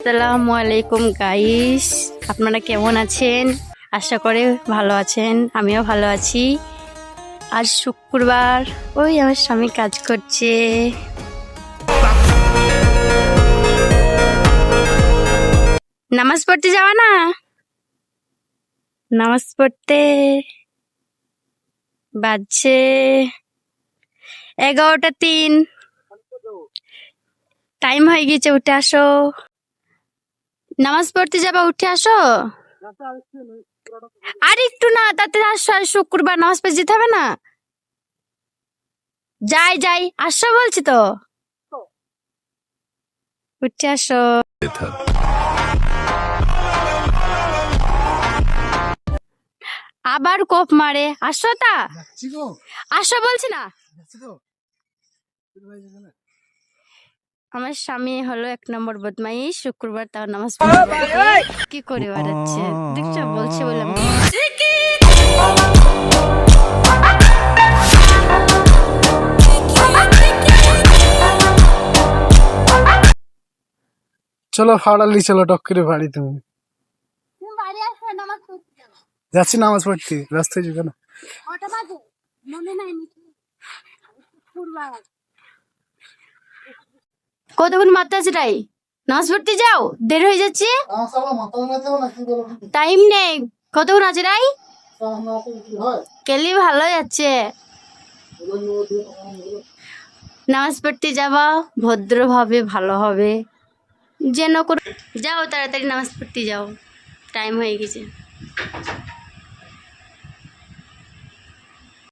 আসসালামু আলাইকুম গাইস, আপনারা কেমন আছেন? আশা করি ভালো আছেন, আমিও ভালো আছি। আজ শুক্রবার, ওই আমার স্বামী কাজ করছে। নামাজ পড়তে যাওয়া না? নামাজ পড়তে বাজছে 11:03। টাইম হয়ে গেছে, উঠে আসো। নামাজ পড়তে যাবা, উঠে আসো। আর একটু না, তাতে আসো। আর শুক্রবার নামাজ পড়তে যেতে হবে না? যাই যাই, আসো বলছি তো, উঠে আসো। আবার কোপ মারে, আসো তা, আসো বলছি না। আমার স্বামী হলো 1 নম্বর বদমাইশ, শুক্রবার তার নামাজ পড়তে কি করে বেড়াচ্ছে দেখছো, বলছে বলে চলো ফাড়ালি, চলো টক করে বাড়ি। তুমি যাচ্ছি নামাজ পড়তে, রাস্তায় যাবে না? কতক্ষণ মাত্রা আছে তাই? নামাজ পড়তে যাও, দেরি হয়ে যাচ্ছে, টাইম নেই। কতক্ষণ আছে তাই? কেলি ভালো যাচ্ছে। নামাজ পড়তে যাবা ভদ্রভাবে, ভালো হবে যেন করে যাও, তাড়াতাড়ি নামাজ পড়তে যাও, টাইম হয়ে গেছে।